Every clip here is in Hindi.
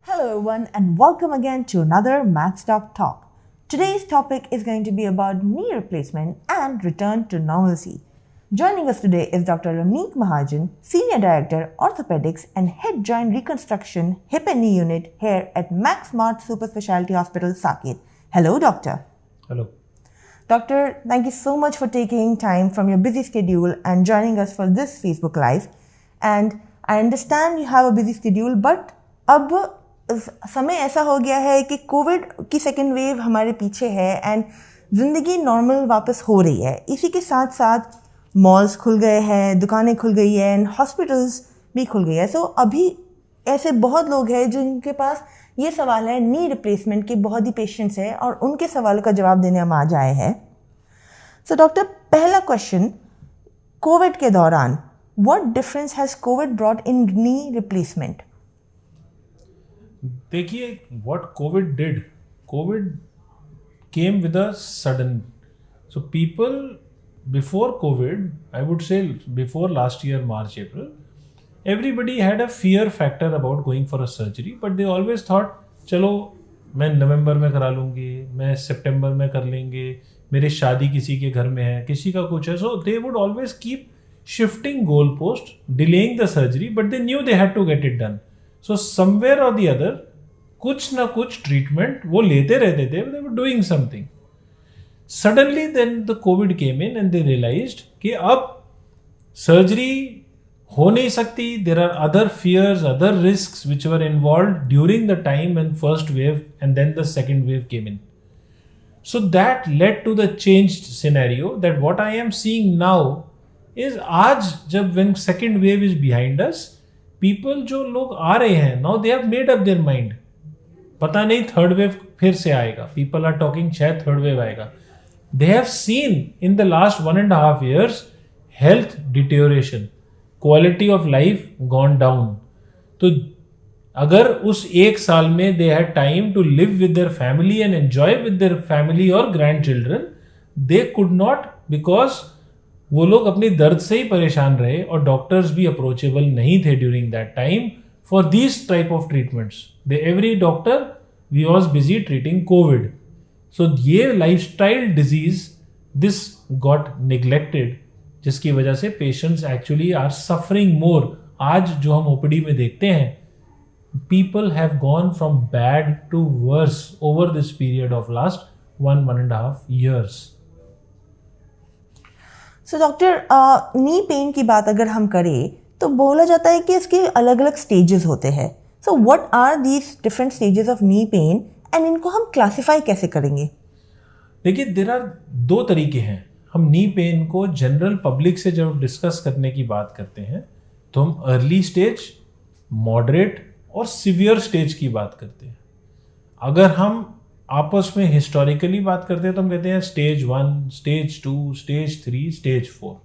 Hello, everyone, and welcome again to another Maths Talk. Today's topic is going to be about knee replacement and return to normalcy. Joining us today is Dr. Ramneek Mahajan, Senior Director, Orthopedics and Head Joint Reconstruction, Hip and Knee Unit here at Max Smart Super Specialty Hospital, Saket. Hello, Doctor. Hello. Doctor, thank you so much for taking time from your busy schedule and joining us for this Facebook Live. And I understand you have a busy schedule, but अब समय ऐसा हो गया है कि कोविड की सेकेंड वेव हमारे पीछे है एंड ज़िंदगी नॉर्मल वापस हो रही है. इसी के साथ साथ मॉल्स खुल गए हैं, दुकानें खुल गई हैं एंड हॉस्पिटल्स भी खुल गई है. सो अभी ऐसे बहुत लोग हैं जिनके पास ये सवाल है नी रिप्लेसमेंट के. बहुत ही पेशेंट्स हैं और उनके सवालों का जवाब देने हम आज आए हैं. सो डॉक्टर, पहला क्वेश्चन, कोविड के दौरान what difference has Covid brought in knee replacement? देखिए, what COVID did, COVID came with a sudden. So people before COVID, I would say before last year, March, April, everybody had a fear factor about going for a surgery, but they always thought, चलो मैं नवंबर में करा लूँगी, मैं सितंबर में कर लेंगे, मेरी शादी किसी के घर में है, किसी का कुछ है. So they would always keep shifting goalpost, delaying the surgery, but they knew they had to get it done. So somewhere or the other, कुछ ना कुछ ट्रीटमेंट वो लेते रहते थे. they were doing something. Suddenly then the COVID came in and they realized कि अब सर्जरी हो नहीं सकती. There are other fears, other risks which were involved during the time when first wave and then the second wave came in. So that led to the changed scenario that what I am seeing now is आज जब when second wave is behind us, people जो लोग आ रहे हैं now they have made up their mind. पता नहीं थर्ड वेव फिर से आएगा. पीपल आर टॉकिंग शायद थर्ड वेव आएगा. They have seen in the last 1.5 years health deterioration, quality of life gone down. तो अगर उस एक साल में they had time to live with their family and enjoy with their family और grandchildren, they could not, because वो लोग अपनी दर्द से ही परेशान रहे और डॉक्टर्स भी अप्रोचेबल नहीं थे during that time for these type of treatments. Every doctor was busy treating COVID. So ये lifestyle disease, this got neglected, जिसकी वजह से patients actually are suffering more. आज जो हम OPD में देखते हैं, people have gone from bad to worse over this period of last 1.5 years. So doctor, knee pain की बात अगर हम करें तो बोला जाता है कि इसके अलग अलग स्टेजेस होते हैं. So what are these different stages of knee pain and इनको हम क्लासिफाई कैसे करेंगे? देखिए, देयर आर दो तरीके हैं. हम नी पेन को जनरल पब्लिक से जब डिस्कस करने की बात करते हैं तो हम अर्ली स्टेज, मॉडरेट और सीवियर स्टेज की बात करते हैं. अगर हम आपस में हिस्टोरिकली बात करते हैं तो हम कहते हैं स्टेज 1, स्टेज 2, स्टेज 3, स्टेज 4.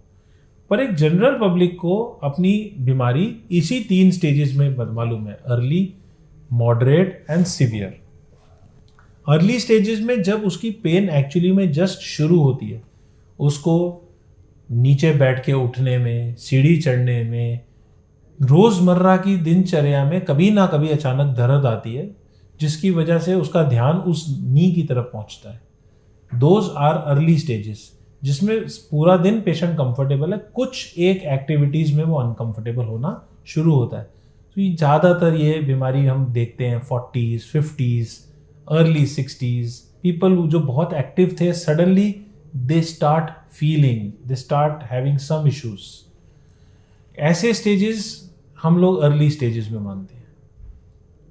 पर एक जनरल पब्लिक को अपनी बीमारी इसी 3 स्टेजेस में मालूम है, early, moderate and severe. Early stages में जब उसकी पेन एक्चुअली में जस्ट शुरू होती है, उसको नीचे बैठ के उठने में, सीढ़ी चढ़ने में, रोज़मर्रा की दिनचर्या में कभी ना कभी अचानक दर्द आती है जिसकी वजह से उसका ध्यान उस नी की तरफ पहुंचता है. दोज आर अर्ली स्टेजेस जिसमें पूरा दिन पेशेंट कंफर्टेबल है, कुछ एक एक्टिविटीज़ में वो अनकंफर्टेबल होना शुरू होता है. तो ये ज़्यादातर ये बीमारी हम देखते हैं 40s, 50s, early 60s. People जो बहुत एक्टिव थे, suddenly they start feeling, they start having some issues. ऐसे स्टेजेस हम लोग अर्ली स्टेजेस में मानते हैं.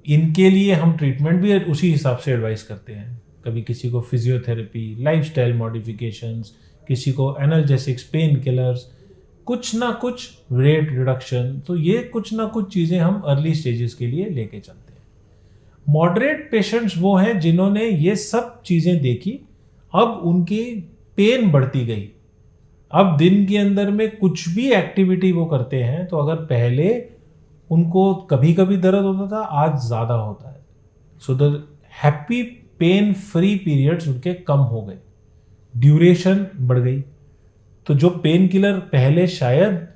इनके लिए हम ट्रीटमेंट भी उसी हिसाब से एडवाइस करते हैं. कभी किसी को फिजियोथेरेपी, लाइफस्टाइल मॉडिफिकेशंस, किसी को एनाल्जेसिक्स, पेन किलर्स, कुछ ना कुछ रेट रिडक्शन. तो ये कुछ ना कुछ चीज़ें हम अर्ली स्टेजेस के लिए लेके चलते हैं. मॉडरेट पेशेंट्स वो हैं जिन्होंने ये सब चीज़ें देखी, अब उनकी पेन बढ़ती गई. अब दिन के अंदर में कुछ भी एक्टिविटी वो करते हैं तो अगर पहले उनको कभी कभी दर्द होता था, आज ज़्यादा होता है. So the happy pain free periods उनके कम हो गए, ड्यूरेशन बढ़ गई. तो जो पेन किलर पहले शायद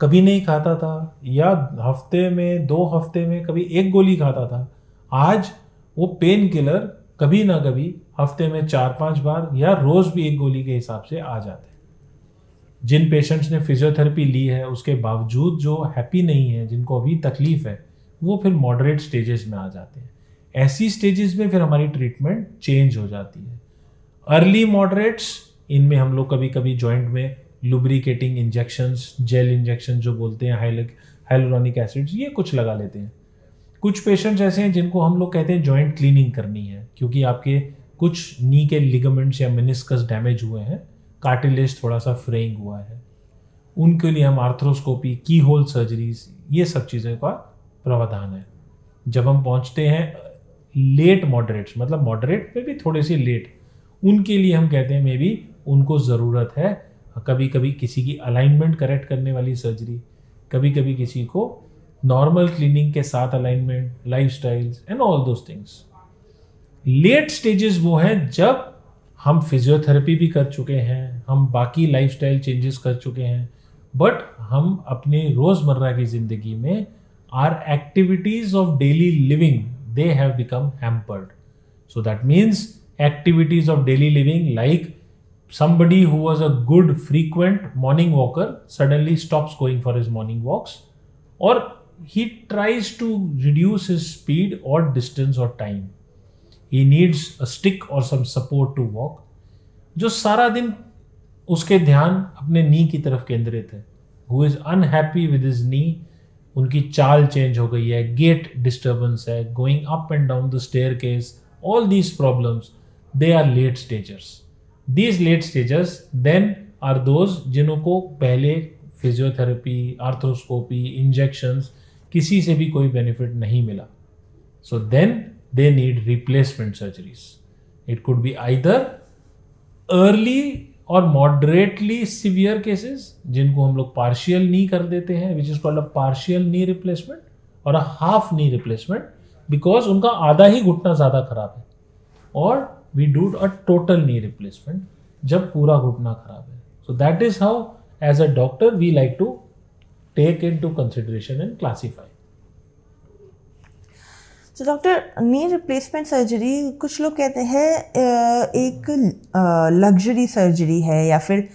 कभी नहीं खाता था या हफ्ते में 2 हफ्ते में कभी 1 गोली खाता था, आज वो पेन किलर कभी ना कभी हफ्ते में 4-5 बार या रोज भी एक गोली के हिसाब से आ जाते हैं। जिन पेशेंट्स ने फिजियोथेरेपी ली है उसके बावजूद जो हैप्पी नहीं है, जिनको अभी तकलीफ है, वो फिर मॉडरेट स्टेजेस में आ जाते हैं। ऐसी स्टेजेस में फिर हमारी ट्रीटमेंट चेंज हो जाती है। अर्ली मॉडरेट्स, इनमें हम लोग कभी कभी जॉइंट में लुब्रिकेटिंग इंजेक्शंस, जेल इंजेक्शन जो बोलते हैं, हाइलुरोनिक एसिड्स, ये कुछ लगा लेते हैं। कुछ पेशेंट्स ऐसे हैं जिनको हम लोग कहते हैं जॉइंट क्लीनिंग करनी है, क्योंकि आपके कुछ नी के लिगामेंट्स या मेनिस्कस डैमेज हुए हैं, कार्टिलेज थोड़ा सा फ्रेइंग हुआ है। उनके लिए हम आर्थ्रोस्कोपी, की होल सर्जरीज, ये सब चीज़ों का प्रावधान है। जब हम पहुंचते हैं लेट मॉडरेट्स, मतलब मॉडरेट में भी थोड़े से लेट, उनके लिए हम कहते हैं मे बी उनको ज़रूरत है कभी कभी किसी की अलाइनमेंट करेक्ट करने वाली सर्जरी, कभी कभी किसी को नॉर्मल क्लीनिंग के साथ alignment, lifestyles and all those things. Late stages वो हैं जब हम फिजियोथेरेपी भी कर चुके हैं, हम बाकी लाइफस्टाइल चेंजेस कर चुके हैं, बट हम अपने रोजमर्रा की जिंदगी में our activities of daily living, they have become hampered. So that means activities of daily living, like somebody who was a good frequent morning walker suddenly stops going for his morning walks, or he tries to reduce his speed or distance or time. He needs a stick or some support to walk. जो सारा दिन उसके ध्यान अपने नी की तरफ केंद्रित है, who is unhappy with his knee, उनकी चाल चेंज हो गई है, गेट डिस्टर्बेंस है, going up and down the staircase, all these problems, they are late stagers. These late stagers then are those जिनको पहले फिजियोथेरेपी, आर्थ्रोस्कोपी, इंजेक्शंस, किसी से भी कोई बेनिफिट नहीं मिला. So then they need replacement surgeries. It could be either early or moderately severe cases जिनको हम लोग partial knee कर देते हैं, which is called a partial knee replacement, और a half knee replacement because उनका आधा ही घुटना ज़्यादा खराब है, और we do a total knee replacement जब पूरा घुटना खराब है. So that is how as a doctor we like to take into consideration and classify. तो डॉक्टर, नी रिप्लेसमेंट सर्जरी कुछ लोग कहते हैं एक लग्जरी सर्जरी है या फिर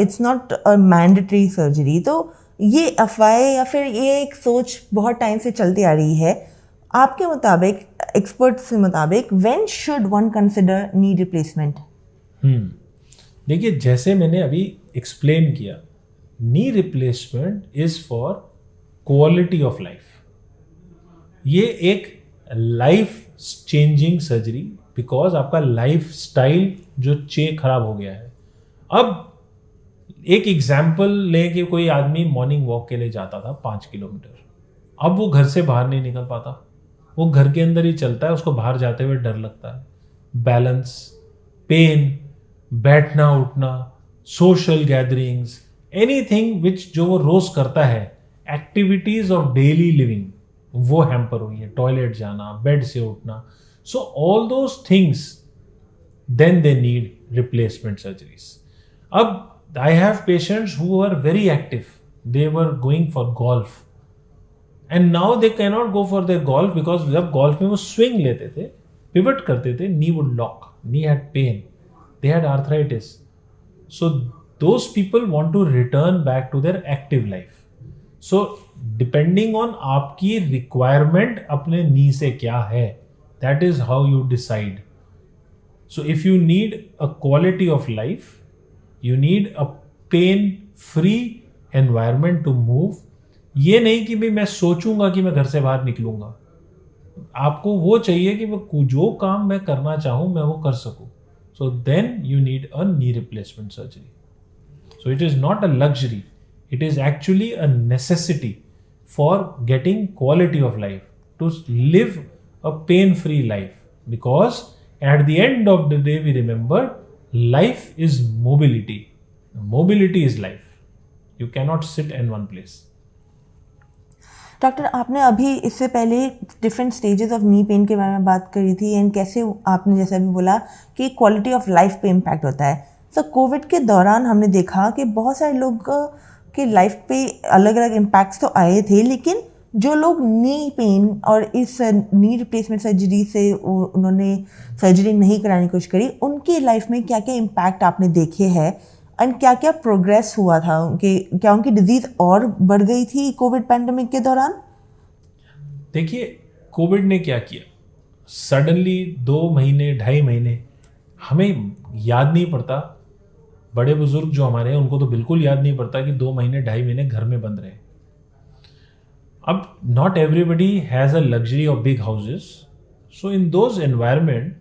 it's not a mandatory surgery. तो ये अफवाहें या फिर ये एक सोच बहुत टाइम से चलती आ रही है. आपके मुताबिक, एक्सपर्ट्स के मुताबिक, when should one consider knee replacement? देखिए, जैसे मैंने अभी एक्सप्लेन किया, knee replacement is for quality of life. ये एक लाइफ चेंजिंग सर्जरी, बिकॉज आपका लाइफ स्टाइल जो खराब हो गया है. अब एक एग्जाम्पल लें कि कोई आदमी मॉर्निंग वॉक के लिए जाता था 5 किलोमीटर, अब वो घर से बाहर नहीं निकल पाता, वो घर के अंदर ही चलता है, उसको बाहर जाते हुए डर लगता है. बैलेंस, पेन, बैठना उठना, सोशल गैदरिंग्स, एनीथिंग विच जो वो रोज करता है, एक्टिविटीज ऑफ डेली लिविंग, वो हैम्पर हुई है. टॉयलेट जाना, बेड से उठना, so all those things, then they need replacement surgeries. अब I have patients who are very active, they were going for golf, and now they can not go for their golf because जब गोल्फ में वो स्विंग लेते थे, पिवट करते थे, knee would lock, knee had pain, they had arthritis. So those people want to return back to their active life. So depending on आपकी रिक्वायरमेंट अपने नी से क्या है, that is how you decide. So if you need a quality of life, you need a pain free environment to move. ये नहीं कि भाई मैं सोचूंगा कि मैं घर से बाहर निकलूंगा. आपको वो चाहिए कि मैं जो काम मैं करना चाहूं मैं वो कर सकूं. So then you need a knee replacement surgery. So it is not a luxury, it is actually a necessity for getting quality of life, to live a pain-free life, because at the end of the day we remember life is mobility. Mobility is life. You cannot sit in one place. Doctor, आपने अभी इससे पहले different stages of knee pen के बारे में बात करी थी, एंड कैसे आपने जैसे अभी बोला कि क्वालिटी ऑफ लाइफ पे इम्पैक्ट होता है. तो कोविड के दौरान हमने देखा कि बहुत सारे लोग के लाइफ पे अलग अलग इम्पैक्ट्स तो आए थे, लेकिन जो लोग नी पेन और इस नी रिप्लेसमेंट सर्जरी से उन्होंने सर्जरी नहीं कराने की कोशिश करी, उनकी लाइफ में क्या क्या इम्पैक्ट आपने देखे हैं एंड क्या क्या प्रोग्रेस हुआ था क्या उनकी डिजीज़ और बढ़ गई थी कोविड पैंडेमिक के दौरान? देखिए, कोविड ने क्या किया, सडनली 2 महीने 2.5 महीने, हमें याद नहीं पड़ता, बड़े बुजुर्ग जो हमारे हैं उनको तो बिल्कुल याद नहीं पड़ता कि 2 महीने 2.5 महीने घर में बंद रहे। अब not everybody has a luxury of big houses, so in those environment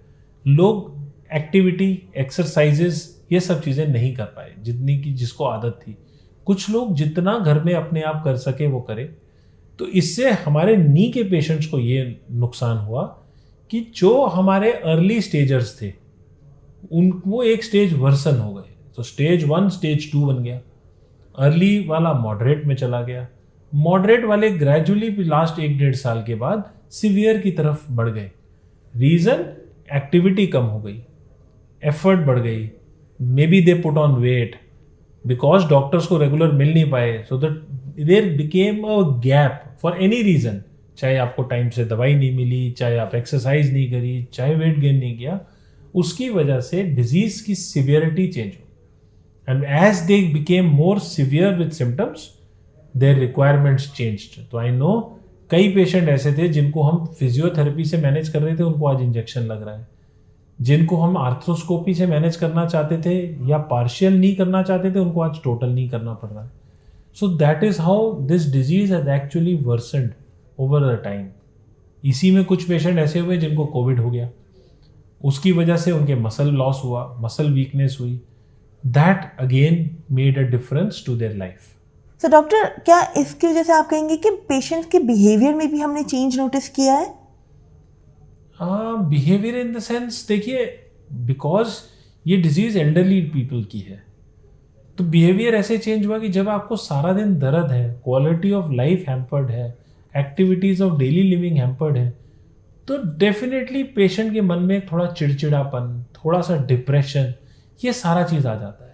लोग एक्टिविटी, एक्सरसाइजेस, ये सब चीज़ें नहीं कर पाए जितनी की जिसको आदत थी। कुछ लोग जितना घर में अपने आप कर सके वो करे। तो इससे हमारे नी के पेशेंट्स को ये नुकसान हुआ कि जो हमारे अर्ली स्टेजर्स थे वो एक स्टेज वर्सन हो गए। तो स्टेज 1 स्टेज 2 बन गया, अर्ली वाला मॉडरेट में चला गया, मॉडरेट वाले ग्रेजुअली लास्ट 1-1.5 साल के बाद सीवियर की तरफ बढ़ गए। रीजन, एक्टिविटी कम हो गई, एफर्ट बढ़ गई, maybe they put on weight because doctors को रेगुलर मिल नहीं पाए, so that there became a gap for any reason, चाहे आपको टाइम से दवाई नहीं मिली, चाहे आप एक्सरसाइज नहीं करी, चाहे वेट गेन नहीं किया, उसकी वजह से डिजीज की सिवियरिटी चेंज हो। And as they became more severe with symptoms their requirements changed. तो आई नो कई पेशेंट ऐसे थे जिनको हम फिजियोथेरेपी से मैनेज कर रहे थे, उनको आज इंजेक्शन लग रहा है। जिनको हम आर्थ्रोस्कोपी से मैनेज करना चाहते थे या पार्शियल नहीं करना चाहते थे, उनको आज टोटल नहीं करना पड़ रहा है। So that is how this disease has actually worsened over the time. इसी में कुछ पेशेंट ऐसे हुए जिनको कोविड हो गया, उसकी वजह से उनके मसल लॉस हुआ, मसल वीकनेस हुई, that again made a difference to their life. तो डॉक्टर, क्या इसकी वजह से आप कहेंगे कि पेशेंट्स के बिहेवियर में भी हमने चेंज नोटिस किया है? बिहेवियर इन द सेंस, देखिए, बिकॉज ये डिजीज एल्डरली पीपल की है, तो बिहेवियर ऐसे चेंज हुआ कि जब आपको सारा दिन दर्द है, क्वालिटी ऑफ लाइफ हैम्पर्ड है, activities of daily living hampered है, तो डेफिनेटली पेशेंट के मन में थोड़ा चिड़चिड़ापन, थोड़ा सा डिप्रेशन, ये सारा चीज आ जाता है।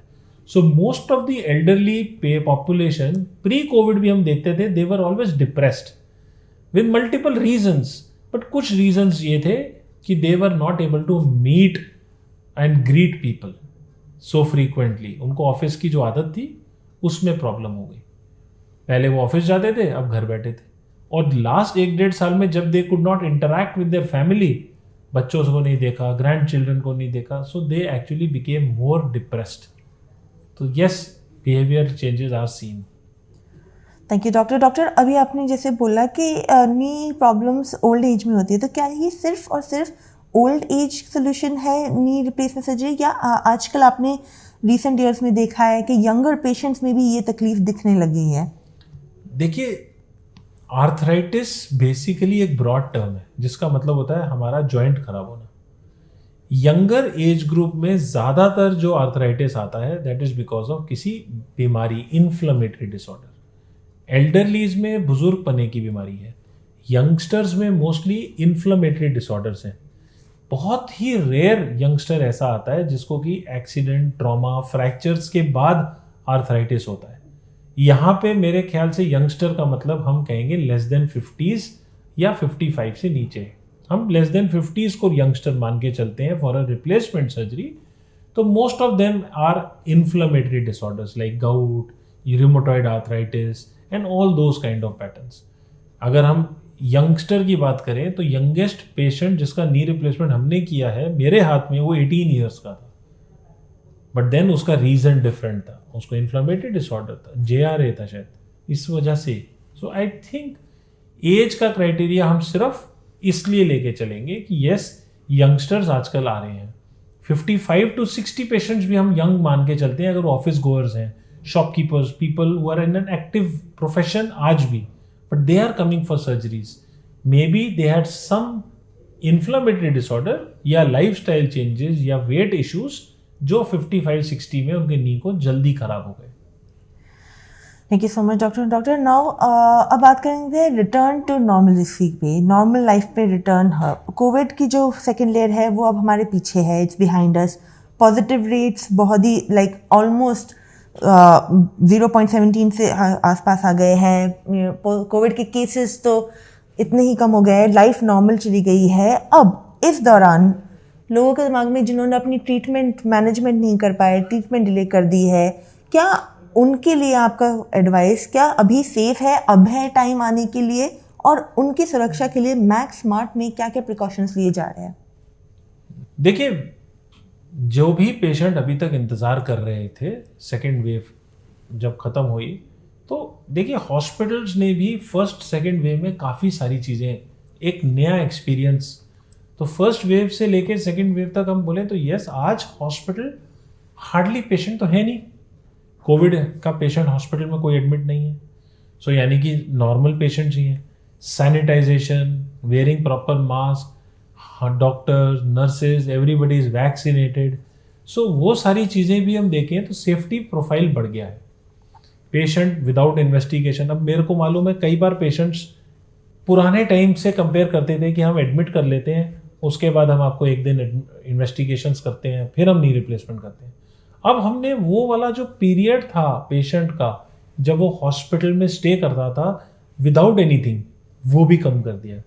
So most of the elderly population pre covid भी हम देखते थे, they were always depressed with multiple reasons, but कुछ रीजंस ये थे कि they were not able to meet and greet people so frequently. उनको ऑफिस की जो आदत थी उसमें प्रॉब्लम हो गई। पहले वो ऑफिस जाते थे, अब घर बैठे थे, और लास्ट 1-1.5 साल में जब they could not interact with their family, बच्चों को नहीं देखा, ग्रैंड चिल्ड्रन को नहीं देखा, so they actually became more depressed. तो yes, behaviour changes are seen. Thank you doctor. Doctor, अभी आपने जैसे बोला कि नी प्रॉब्लम्स ओल्ड एज में होती है, तो क्या ये सिर्फ और सिर्फ ओल्ड एज सोल्यूशन है नी रिप्लेसमेंट सर्जरी, या आजकल आपने रिसेंट ईयर्स में देखा है कि यंगर पेशेंट्स में भी ये तकलीफ दिखने लगी है? देखिए, आर्थराइटिस बेसिकली एक ब्रॉड टर्म है जिसका मतलब होता है हमारा जॉइंट खराब होना। यंगर एज ग्रुप में ज़्यादातर जो आर्थराइटिस आता है दैट इज बिकॉज ऑफ किसी बीमारी, इन्फ्लेमेटरी डिसऑर्डर। एल्डरलीज में बुजुर्ग पने की बीमारी है, यंगस्टर्स में मोस्टली इन्फ्लेमेटरी डिसऑर्डर्स हैं। बहुत ही रेयर यंगस्टर ऐसा आता है जिसको कि एक्सीडेंट, ट्रॉमा, फ्रैक्चर्स के बाद आर्थराइटिस होता है। यहाँ पे मेरे ख्याल से यंगस्टर का मतलब हम कहेंगे लेस देन 50s या 55 से नीचे। हम लेस देन 50s को यंगस्टर मान के चलते हैं फॉर अ रिप्लेसमेंट सर्जरी। तो most of them are inflammatory disorders like gout, rheumatoid arthritis and all those kind of patterns. अगर हम यंगस्टर की बात करें तो यंगेस्ट पेशेंट जिसका नी रिप्लेसमेंट हमने किया है मेरे हाथ में, वो 18 ईयर्स का था, बट देन उसका रीजन डिफरेंट था, उसको इन्फ्लेमेटरी डिसऑर्डर था, JRA था शायद, इस वजह से। सो आई थिंक एज का क्राइटेरिया हम सिर्फ इसलिए लेके चलेंगे कि यस, यंगस्टर्स आजकल आ रहे हैं। 55 to 60 पेशेंट्स भी हम यंग मान के चलते हैं अगर ऑफिस गोअर्स हैं, shopkeepers, people who are in an active profession आज भी, but they are coming for surgeries. Maybe they had some inflammatory disorder या लाइफस्टाइल चेंजेस या वेट इश्यूज जो 55-60 में उनके नी को जल्दी खराब हो गए। Thank you so much doctor. Doctor, now अब बात करेंगे रिटर्न टू नॉर्मलिसी पे, नॉर्मल लाइफ पे रिटर्न। कोविड की जो सेकेंड लेयर है वो अब हमारे पीछे है, it's behind us. Positive rates बहुत ही ऑलमोस्ट 0.17 से आसपास आ गए हैं। कोविड के केसेस तो इतने ही कम हो गए हैं, लाइफ नॉर्मल चली गई है। अब इस दौरान लोगों के दिमाग में जिन्होंने अपनी ट्रीटमेंट मैनेजमेंट नहीं कर पाए, ट्रीटमेंट डिले कर दी है, क्या उनके लिए आपका एडवाइस, क्या अभी सेफ है, अब है टाइम आने के लिए, और उनकी सुरक्षा के लिए मैक्स स्मार्ट में क्या क्या प्रिकॉशंस लिए जा रहे हैं? देखिए, जो भी पेशेंट अभी तक इंतज़ार कर रहे थे सेकेंड वेव जब ख़त्म हुई, तो देखिए हॉस्पिटल्स ने भी फर्स्ट सेकेंड वेव में काफ़ी सारी चीज़ें, एक नया एक्सपीरियंस, तो फर्स्ट वेव से लेके सेकेंड वेव तक हम बोले तो यस, आज हॉस्पिटल हार्डली पेशेंट तो है नहीं, कोविड का पेशेंट हॉस्पिटल में कोई एडमिट नहीं है। सो यानी कि नॉर्मल पेशेंट्स ही हैं, sanitisation, wearing proper mask, doctors, nurses, everybody is vaccinated. So वो सारी चीज़ें भी हम देखें तो सेफ्टी प्रोफाइल बढ़ गया है। पेशेंट विदाउट इन्वेस्टिगेशन, अब मेरे को मालूम है कई बार पेशेंट्स पुराने टाइम से कंपेयर करते थे कि हम एडमिट कर लेते हैं, उसके बाद हम आपको एक दिन इन्वेस्टिगेशंस करते हैं, फिर हम नी रिप्लेसमेंट करते हैं। अब हमने वो वाला जो पीरियड था पेशेंट का जब वो हॉस्पिटल में स्टे करता था विदाउट एनीथिंग, वो भी कम कर दिया।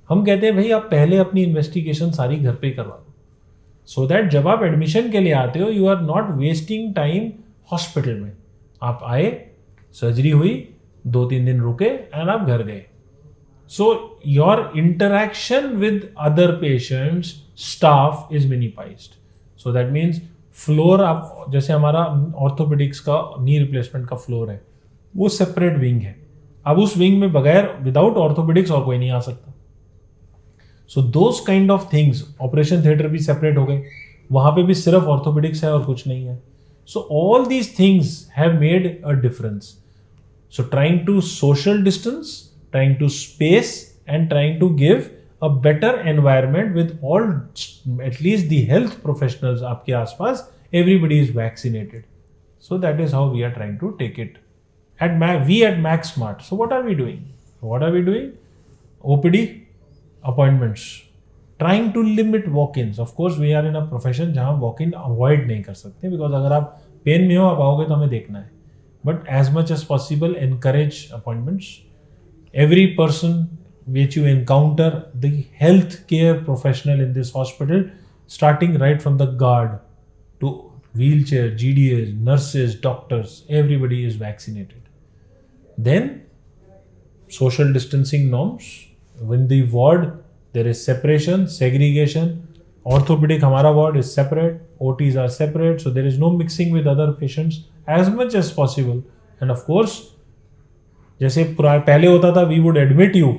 हम कहते हैं भाई आप पहले अपनी इन्वेस्टिगेशन सारी घर पे करवा दो, सो दैट जब आप एडमिशन के लिए आते हो you are not wasting time hospital में। आप आए, सर्जरी हुई, 2-3 दिन रुके एंड आप घर गए। So your interaction with other patients, staff is minimised. So that means floor, आप जैसे हमारा ऑर्थोपेडिक्स का नी रिप्लेसमेंट का फ्लोर है, वो सेपरेट विंग है। अब उस विंग में बगैर विदाउट ऑर्थोपेडिक्स और कोई नहीं आ सकता। So those kind of things, operation theatre भी सेपरेट हो गए, वहां पे भी सिर्फ ऑर्थोपेडिक्स है और कुछ नहीं है। So all these things have made a difference. So trying to social distance, trying to space and trying to give a better environment with all, at least the health professionals आपके आसपास, everybody is vaccinated. So that is how we are trying to take it. We at Max Smart. So what are we doing? OPD appointments. Trying to limit walk-ins. Of course, we are in a profession जहाँ walk-in avoid नहीं कर सकते, because अगर आप पेन में हो आप आओगे तो हमें देखना है. But as much as possible, encourage appointments. Every person which you encounter, the healthcare professional in this hospital, starting right from the guard to wheelchair, GDAs, nurses, doctors, everybody is vaccinated. Then social distancing norms. When the ward, there is separation, segregation. Orthopedic hamara ward is separate, OTs are separate, so there is no mixing with other patients as much as possible. And of course, जैसे पहले होता था we would admit you,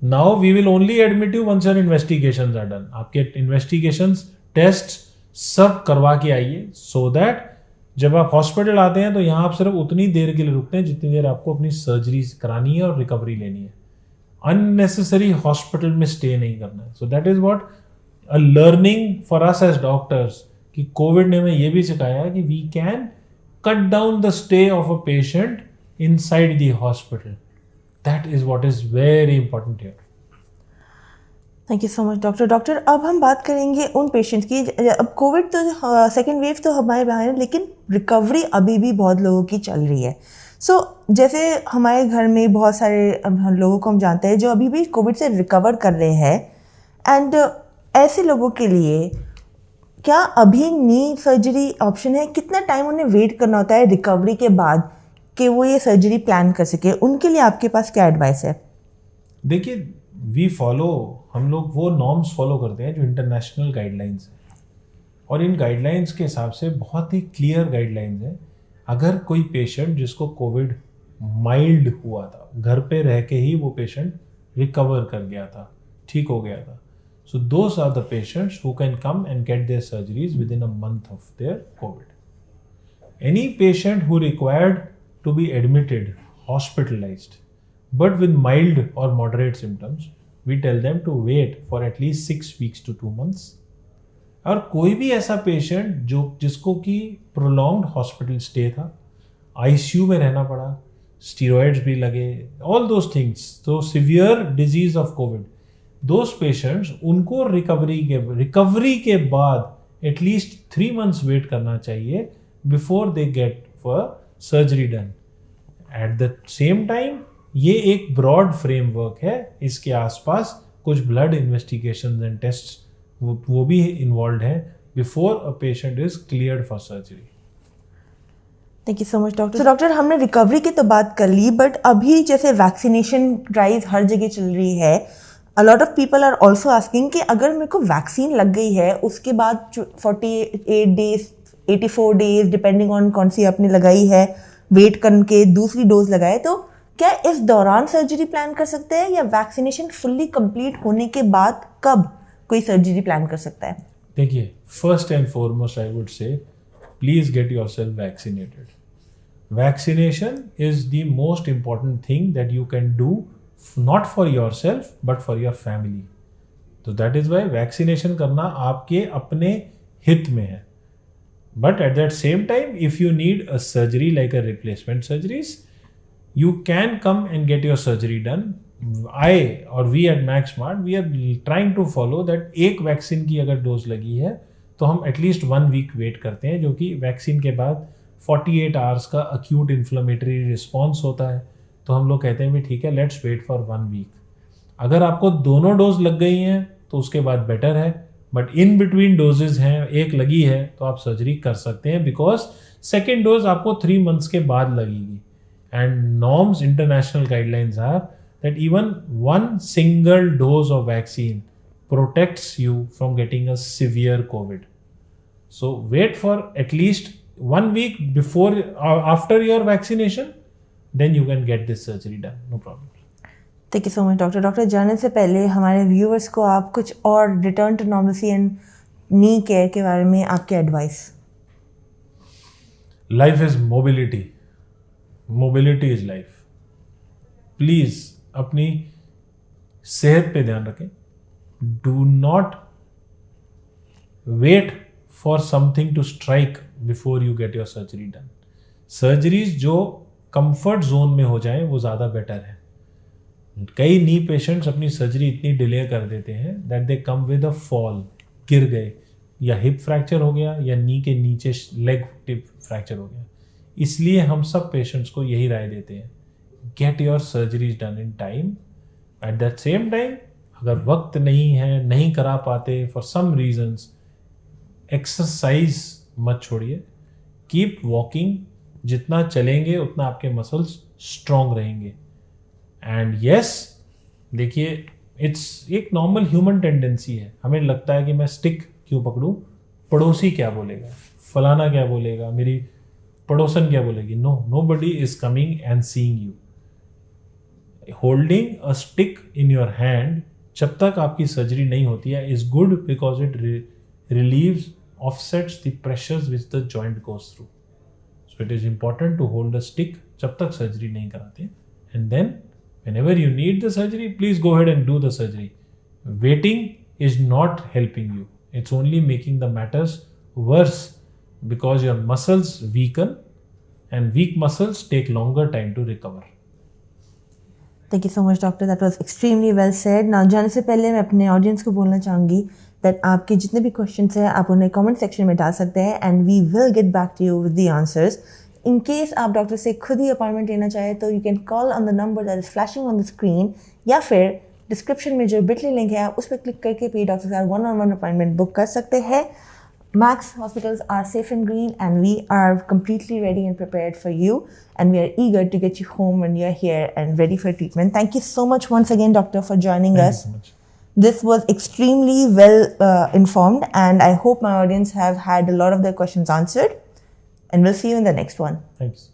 now we will only admit you once your investigations are done. आपके investigations, tests सब करवा के आइए, so that जब आप हॉस्पिटल आते हैं तो यहाँ आप सिर्फ उतनी देर के लिए रुकते हैं जितनी देर आपको अपनी सर्जरी करानी है और रिकवरी लेनी है। अननेसेसरी हॉस्पिटल में स्टे नहीं करना है। So that is what a learning for us as doctors, कि कोविड ने हमें ये भी सिखाया है कि we can cut down the stay of a patient inside the hospital. That is what is very important here. Thank you so much doctor. अब हम बात करेंगे उन पेशेंट्स की, अब कोविड तो सेकेंड वेव तो हमारे बाहर है, लेकिन रिकवरी अभी भी बहुत लोगों की चल रही है। सो जैसे हमारे घर में बहुत सारे लोगों को हम जानते हैं जो अभी भी कोविड से रिकवर कर रहे हैं, एंड ऐसे लोगों के लिए क्या अभी नी सर्जरी ऑप्शन है? कितना टाइम उन्हें वेट करना होता है रिकवरी के बाद कि वो ये सर्जरी प्लान कर सके? उनके लिए आपके पास क्या एडवाइस है? देखिए, हम लोग वो नॉर्म्स फॉलो करते हैं जो इंटरनेशनल गाइडलाइंस हैं, और इन गाइडलाइंस के हिसाब से बहुत ही क्लियर गाइडलाइंस हैं। अगर कोई पेशेंट जिसको कोविड माइल्ड हुआ था, घर पे रह के ही वो पेशेंट रिकवर कर गया था, ठीक हो गया था, so those are the patients who can come and get their surgeries within a month of their Covid. Any patient who required to be admitted, hospitalized, but with mild or moderate symptoms, we tell them to wait for at least 6 weeks to 2 months. और कोई भी ऐसा पेशेंट जिसको कि प्रोलॉन्ग्ड हॉस्पिटल स्टे था, ICU में रहना पड़ा, स्टीरॉयड्स भी लगे, ऑल दोज थिंग्स, तो severe disease of Covid, those patients, उनको रिकवरी के बाद एटलीस्ट 3 months वेट करना चाहिए before they get for surgery done. At the same time, ये एक ब्रॉड फ्रेमवर्क है, इसके आसपास कुछ ब्लड इन्वेस्टिगेशंस एंड टेस्ट्स वो भी इन्वॉल्व हैं before a patient is cleared for surgery. Thank you so much doctor. तो डॉक्टर, हमने रिकवरी की तो बात कर ली, बट अभी जैसे वैक्सीनेशन ड्राइव हर जगह चल रही है, a lot of people are also asking कि अगर मेरे को वैक्सीन लग गई है, उसके बाद 48 डेज 84 डेज डिपेंडिंग ऑन कौन सी आपने लगाई है, वेट करके दूसरी डोज लगाए, तो क्या इस दौरान सर्जरी प्लान कर सकते हैं, या वैक्सीनेशन फुल्ली कंप्लीट होने के बाद कब कोई सर्जरी प्लान कर सकता है? देखिए, first and foremost I would say please get yourself vaccinated. Vaccination is the most important thing that you can do, not for yourself but for your family. So that is why vaccination करना आपके अपने हित में है. But at that same time, if you need a surgery like a replacement surgeries, you can come and get your surgery done. We at MaxSmart, we are trying to follow that एक वैक्सीन की अगर डोज लगी है तो हम एटलीस्ट 1 वीक वेट करते हैं, जो कि वैक्सीन के बाद 48 आवर्स का अक्यूट इन्फ्लेमेटरी रिस्पॉन्स होता है. तो हम लोग कहते हैं भी ठीक है, लेट्स वेट फॉर 1 वीक. अगर आपको दोनों डोज लग गई हैं तो उसके बाद बेटर है, बट इन बिटवीन डोजेज हैं, एक लगी है तो आप सर्जरी कर सकते हैं, बिकॉज सेकेंड डोज आपको 3 मंथ्स के बाद लगेगी. And norms, international guidelines are that even 1 single dose of vaccine protects you from getting a severe Covid. So wait for at least 1 week before after your vaccination, then you can get this surgery done, no problem. Thank you so much doctor. Doctor, जाने से पहले हमारे व्यूअर्स को आप कुछ और return to normalcy and knee care के बारे में आपके advice. Life is mobility, mobility is life. Please अपनी सेहत पे ध्यान रखें. Do not wait for something to strike before you get your surgery done. Surgeries जो कंफर्ट जोन में हो जाए वो ज़्यादा बेटर है. कई नी पेशेंट्स अपनी सर्जरी इतनी डिले कर देते हैं that they come with a fall, गिर गए, या हिप फ्रैक्चर हो गया, या नी के नीचे लेग टिप फ्रैक्चर हो गया. इसलिए हम सब पेशेंट्स को यही राय देते हैं, get your surgeries done in time. At that same time, अगर वक्त नहीं है, नहीं करा पाते फॉर सम रीजन्स, एक्सरसाइज मत छोड़िए. Keep walking. जितना चलेंगे उतना आपके मसल्स स्ट्रॉन्ग रहेंगे. एंड यस, देखिए, इट्स एक नॉर्मल ह्यूमन टेंडेंसी है. हमें लगता है कि मैं स्टिक क्यों पकड़ूं, पड़ोसी क्या बोलेगा, फलाना क्या बोलेगा, मेरी पड़ोसन क्या बोलेगी. Nobody is coming and seeing you. Holding a stick in your hand जब तक आपकी सर्जरी नहीं होती है is good, because it relieves, offsets the pressures which the joint goes through. So it is important to hold a stick जब तक सर्जरी नहीं कराते. And then whenever you need the surgery, please go ahead and do the surgery. Waiting is not helping you. It's only making the matters worse, because your muscles weaken and weak muscles take longer time to recover. Thank you so much, doctor. That was extremely well said. Now, जाने से पहले मैं अपने ऑडियंस को बोलना चाहूँगी दैट आपके जितने भी क्वेश्चंस हैं आप उन्हें कमेंट सेक्शन में डाल सकते हैं, and we will get back to you with the answers. In case आप डॉक्टर से खुद ही अपॉइंटमेंट लेना चाहें तो you can call on the number that is flashing on the screen, या फिर डिस्क्रिप्शन में जो बिटली लिंक है आप उस पर क्लिक करके भी डॉक्टर के साथ 1-on-1 अपॉइंटमेंट बुक कर सकते हैं. Max hospitals are safe and green, and we are completely ready and prepared for you, and we are eager to get you home when you're here and ready for treatment. Thank you so much once again, doctor, for joining us. Thank you so much. This was extremely well informed, and I hope my audience have had a lot of their questions answered, and we'll see you in the next one. Thanks.